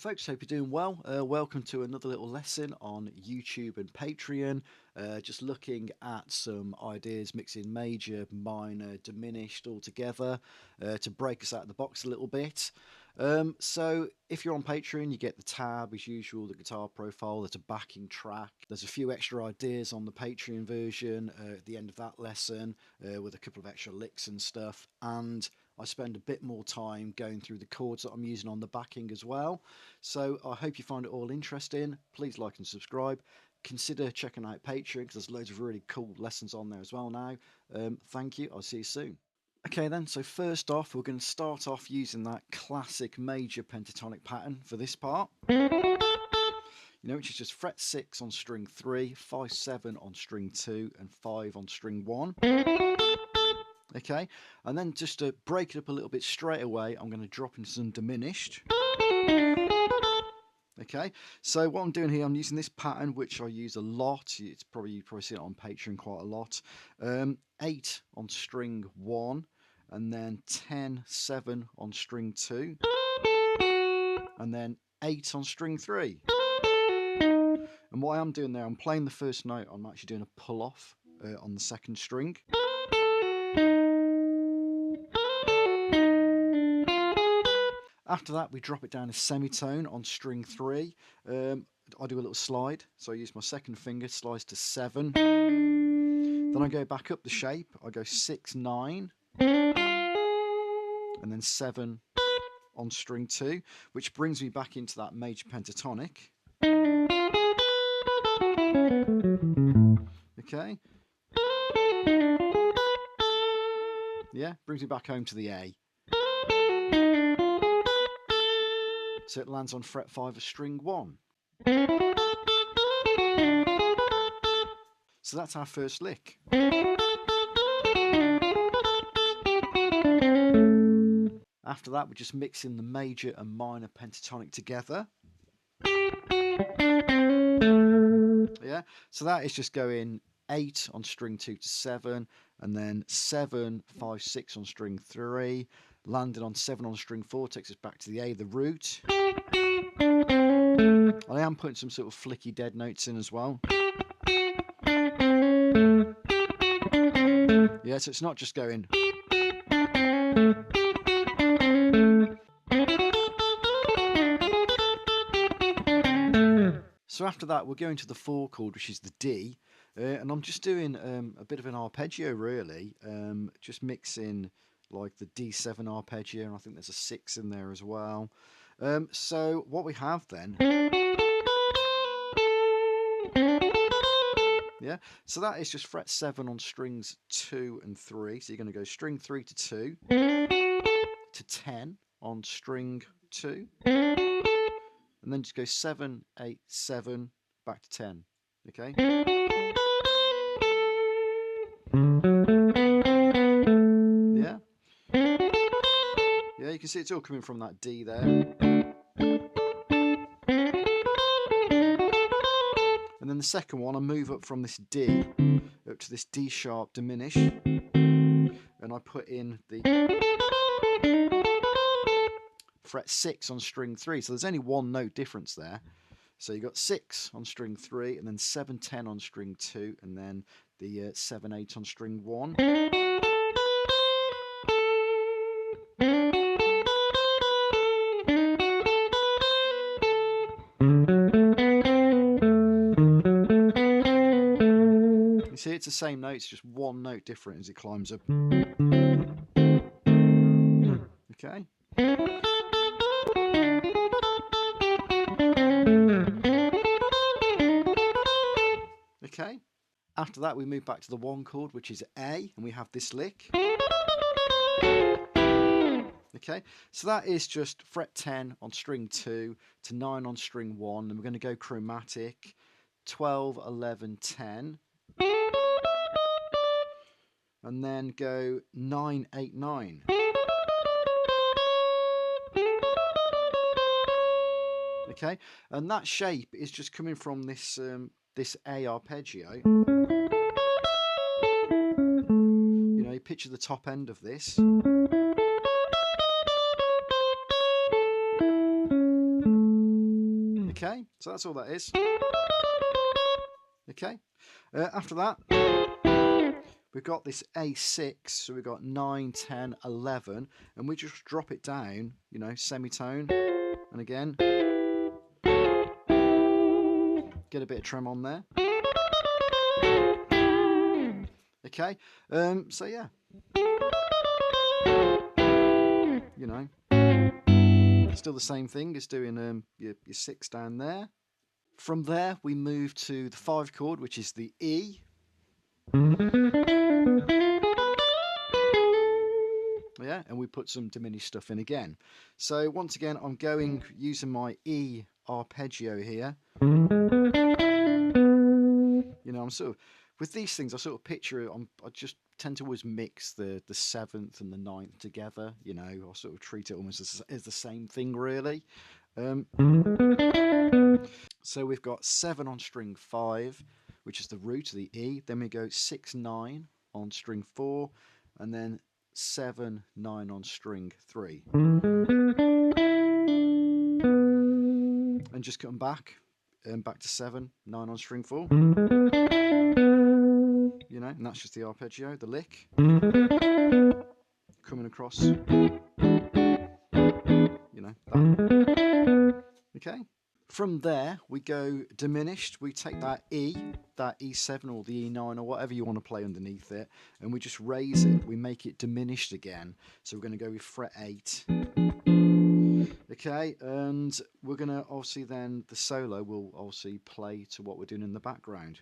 folks, hope you're doing well. Welcome to another little lesson on YouTube and Patreon. Just looking at some ideas mixing major, minor, diminished all together to break us out of the box a little bit. So if you're on Patreon, you get the tab as usual, the guitar profile, there's a backing track. There's a few extra ideas on the Patreon version at the end of that lesson with a couple of extra licks and stuff. And I spend a bit more time going through the chords that I'm using on the backing as well. So I hope you find it all interesting. Please like and subscribe. Consider checking out Patreon because there's loads of really cool lessons on there as well now. Thank you. I'll see you soon. Okay then, so first off, we're going to start off using that classic major pentatonic pattern for this part. Which is just fret 6 on string 3, 5, 7 on string 2, and 5 on string 1. Okay, and then just to break it up a little bit straight away, I'm going to drop into some diminished. Okay, so what I'm doing here, I'm using this pattern which I use a lot. You've probably seen it on Patreon quite a lot. 8 on string 1, and then 10, 7 on string 2, and then 8 on string 3. And what I'm doing there, I'm playing the first note, I'm actually doing a pull off on the second string. After that, we drop it down a semitone on string 3. I do a little slide, so I use my second finger, slides to 7. Then I go back up the shape, I go 6, 9, and then 7 on string 2, which brings me back into that major pentatonic. Okay. Yeah, brings me back home to the A. So it lands on fret 5 of string 1. So that's our first lick. After that, we're just mixing the major and minor pentatonic together. Yeah, so that is just going 8 on string 2 to 7, and then 7, 5, 6 on string 3, landing on 7 on string 4, takes us back to the A, the root. I am putting some sort of flicky dead notes in as well. Yeah, so it's not just going. So after that, we're going to the 4 chord, which is the D, and I'm just doing a bit of an arpeggio really, just mixing like the D7 arpeggio, and I think there's a 6 in there as well. So what we have then, yeah, so that is just fret 7 on strings 2 and 3, so you're going to go string 3 to 2, to 10 on string 2, and then just go 7, 8, 7, back to 10, okay? Yeah? Yeah, you can see it's all coming from that D there. And then the second one, I move up from this D up to this D sharp diminish, and I put in the fret 6 on string 3, so there's only one note difference there. So you got 6 on string 3, and then 7, 10 on string 2, and then the 7, 8 on string 1. You see, it's the same note, it's just one note different as it climbs up. Okay. Okay. After that, we move back to the 1 chord, which is A, and we have this lick. Okay, so that is just fret 10 on string 2 to 9 on string 1, and we're going to go chromatic 12, 11, 10, and then go 9, 8, 9. Okay, and that shape is just coming from this this A arpeggio. You know, you picture the top end of this. Okay, so that's all that is. Okay, after that, we've got this A6, so we've got 9, 10, 11, and we just drop it down, you know, semitone, and again, get a bit of trem on there. Okay, so yeah, you know, still the same thing as doing your 6 down there. From there, we move to the 5 chord, which is the E. Yeah, and we put some diminished stuff in again. So once again, I'm going using my E arpeggio here. You know, I'm sort of with these things. I sort of picture. I just tend to always mix the 7th and the 9th together. You know, I sort of treat it almost as the same thing, really. So we've got 7 on string 5, which is the root of the E. Then we go 6, 9 on string 4, and then 7, 9 on string 3. And just come back to 7, 9 on string 4. You know, and that's just the arpeggio, the lick. Coming across, you know, that. Okay. From there, we go diminished. We take that E7 or the E9 or whatever you want to play underneath it, and we just raise it. We make it diminished again. So we're going to go with fret 8. Okay, and we're going to obviously then, the solo will obviously play to what we're doing in the background.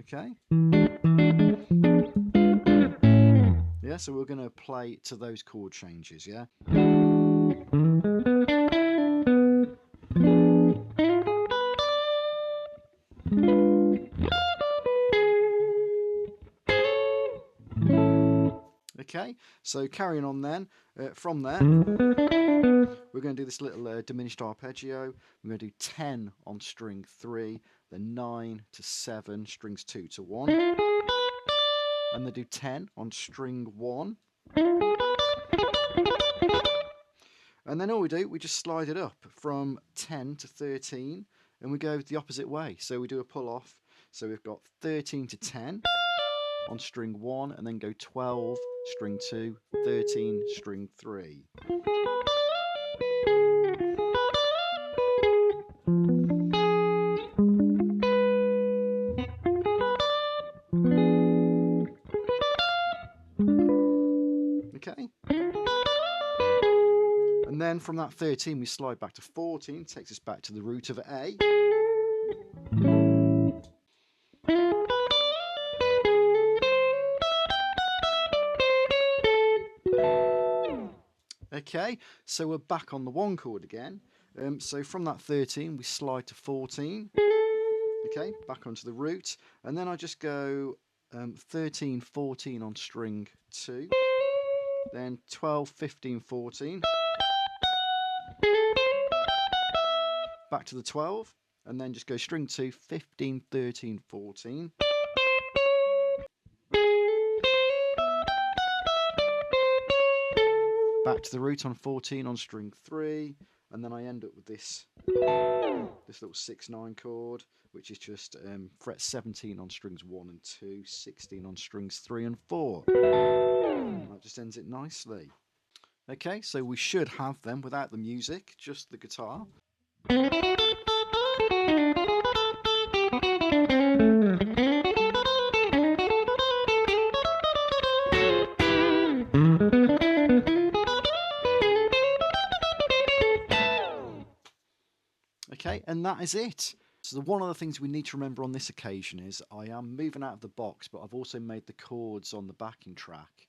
Okay. Yeah, so we're going to play to those chord changes, yeah? Okay, so carrying on then, from there, we're going to do this little diminished arpeggio. We're going to do 10 on string 3, then 9 to 7, strings 2 to 1, and then do 10 on string 1. And then all we do, we just slide it up from 10 to 13, and we go the opposite way. So we do a pull off. So we've got 13 to 10 on string 1, and then go 12, string 2, 13, string 3. Okay. And then from that 13, we slide back to 14, takes us back to the root of A. Okay, so we're back on the 1 chord again. So from that 13, we slide to 14. Okay, back onto the root. And then I just go 13, 14 on string 2. Then 12, 15, 14. Back to the 12. And then just go string 2, 15, 13, 14. Back to the root on 14 on string 3, and then I end up with this little 6/9 chord, which is just fret 17 on strings 1 and 2, 16 on strings 3 and 4. And that just ends it nicely. Okay, so we should have them without the music, just the guitar. Okay, and that is it. So one of the things we need to remember on this occasion is I am moving out of the box, but I've also made the chords on the backing track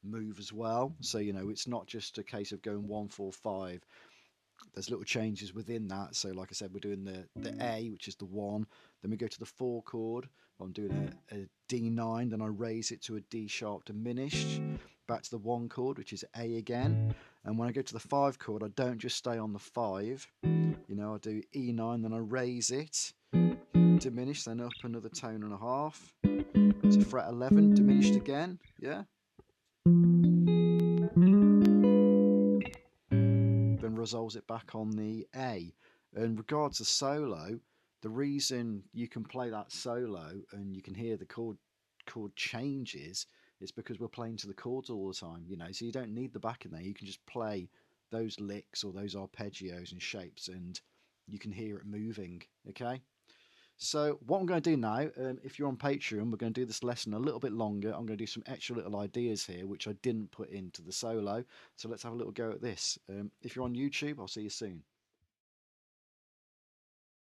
move as well. So, you know, it's not just a case of going 1, 4, 5. There's little changes within that. So like I said, we're doing the A, which is the 1. Then we go to the 4 chord. I'm doing a D9. Then I raise it to a D sharp diminished. Back to the 1 chord, which is A again. And when I go to the 5 chord, I don't just stay on the 5. You know, I do E9, then I raise it, diminished, then up another tone and a half. To fret 11, diminished again, yeah. Then resolves it back on the A. And regards to solo, the reason you can play that solo and you can hear the chord changes is because we're playing to the chords all the time, you know, so you don't need the backing there. You can just play those licks or those arpeggios and shapes and you can hear it moving, okay? So what I'm going to do now, if you're on Patreon, we're going to do this lesson a little bit longer. I'm going to do some extra little ideas here, which I didn't put into the solo. So let's have a little go at this. If you're on YouTube, I'll see you soon.